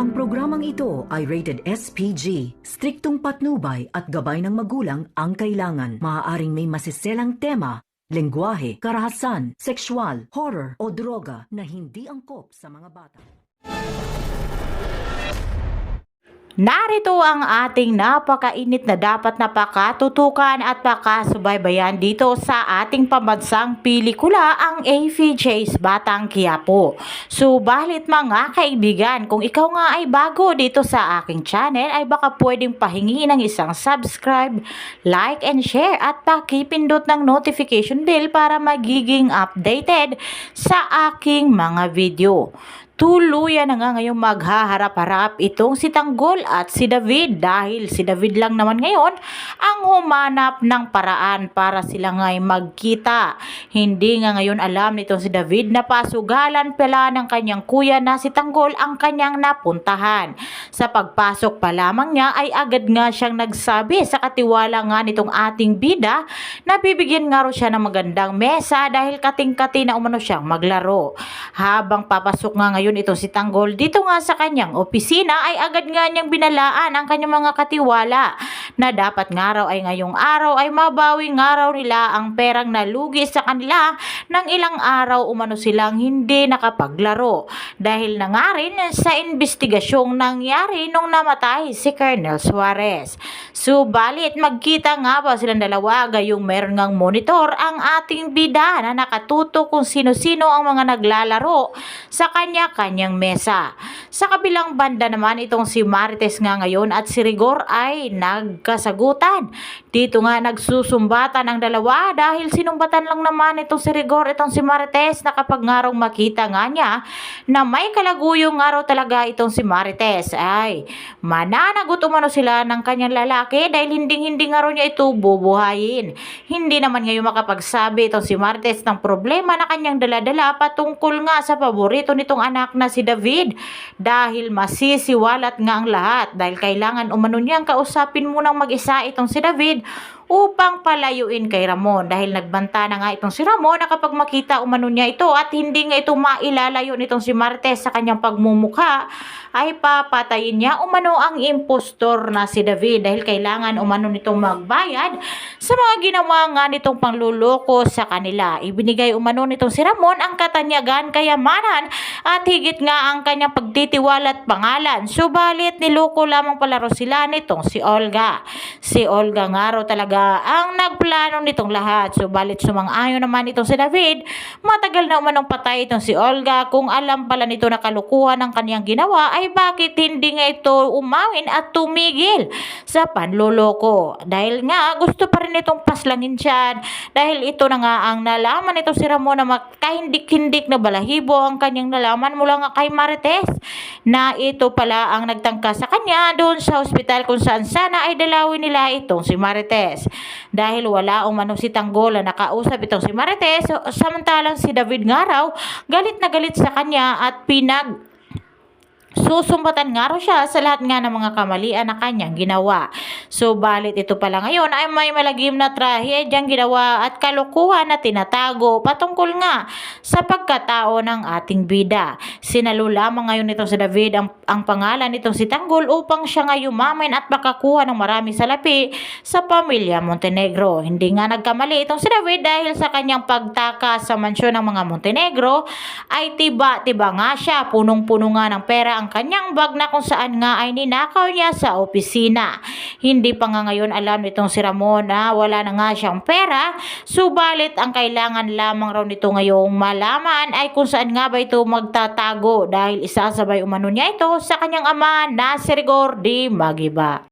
Ang programang ito ay rated SPG. Striktong patnubay at gabay ng magulang ang kailangan. Maaaring may masiselang tema, lengguwahe, karahasan, sexual, horror o droga na hindi angkop sa mga bata. Narito ang ating napakainit na dapat napakatutukan at pakasubaybayan dito sa ating pambansang pelikula, ang AVJ's Batang Quiapo. Subalit mga kaibigan, kung ikaw nga ay bago dito sa aking channel, ay baka pwedeng pahingi ng isang subscribe, like and share at pakipindot ng notification bell para magiging updated sa aking mga video. Tuluyan na nga ngayong maghaharap-harap itong si Tanggol at si David dahil si David lang naman ngayon ang humanap ng paraan para sila nga'y magkita. Hindi nga ngayon alam nitong si David na pasugalan pala ng kanyang kuya na si Tanggol ang kanyang napuntahan. Sa pagpasok pa lamang niya ay agad nga siyang nagsabi sa katiwala nga nitong ating bida na bibigyan nga raw siya ng magandang mesa dahil kating-kati na umano siyang maglaro. Habang papasok nga ngayon ito si Tanggol dito nga sa kanyang opisina ay agad nga niyang binalaan ang kanyang mga katiwala na dapat nga raw ay ngayong araw ay mabawi nga raw nila ang perang nalugi sa kanila ng ilang araw umano silang hindi nakapaglaro dahil na nga rin sa investigasyong nangyari nung namatay si Colonel Suarez. Subalit magkita nga ba silang dalawa gayong meron ngang monitor ang ating bida na nakatuto kung sino-sino ang mga naglalaro sa kanyang mesa. Sa kabilang banda naman itong si Marites nga ngayon at si Rigor ay nagkasagutan. Dito nga nagsusumbatan ang dalawa dahil sinumbatan lang naman itong si Rigor itong si Marites na kapag nga raw makita nga niya na may kalaguyong nga raw talaga itong si Marites ay mananagot umano sila ng kanyang lalaki dahil hindi nga raw niya ito bubuhayin. Hindi naman ngayon makapagsabi itong si Marites ng problema na kanyang daladala patungkol nga sa paborito nitong anak na si David dahil masisiwalat nga ang lahat dahil kailangan umano niyang kausapin munang mag-isa itong si David upang palayuin kay Ramon dahil nagbanta na nga itong si Ramon na kapag makita umano niya ito at hindi nga ito mailalayo nitong si Marites sa kanyang pagmumukha ay papatayin niya umano ang impostor na si David dahil kailangan umano nitong magbayad sa mga ginawa nga nitong pangluloko sa kanila. Ibinigay umano nitong si Ramon ang katanyagan, kayamanan at higit nga ang kanyang pagtitiwala at pangalan. Subalit niloko lamang palaro sila nitong si Olga. Si Olga nga raw talaga ang nagplano nitong lahat. Subalit sumang-ayon naman itong si David. Matagal na umanong patay itong si Olga. Kung alam pala nito na kalukuhan ang kanyang ginawa ay bakit hindi nga ito umawin at tumigil sa panloloko. Dahil nga gusto pa rin itong paslangin siya dahil ito na nga ang nalaman itong si Ramon na makahindik-hindik na balahibo ang kanyang nalaman mula nga kay Marites na ito pala ang nagtangka sa kanya doon sa ospital kung saan sana ay dalawin nila itong si Marites. Dahil wala umano si Tanggol na nakausap itong si Marites, samantalang si David nga raw galit na galit sa kanya at susumbatan nga raw siya sa lahat nga ng mga kamalian na kanyang ginawa. Subalit ito pala ngayon ay may malagim na trahedyang ginawa at kalokohan na tinatago patungkol nga sa pagkatao ng ating bida. Sinalo lamang ngayon itong si David ang pangalan nitong si Tanggol upang siya nga yumamin at makakuha ng marami salapi sa pamilya Montenegro. Hindi nga nagkamali itong si David dahil sa kanyang pagtaka sa mansyon ng mga Montenegro ay tiba-tiba nga siya, punong-puno nga ng pera ang kanyang bag na kung saan nga ay ninakaw niya sa opisina. Hindi pa nga ngayon alam nitong si Ramon na wala na nga siyang pera, subalit ang kailangan lamang raw nito ngayong malaman ay kung saan nga ba ito magtatago dahil isasabay umano niya ito sa kanyang ama na si Rigor de Magiba.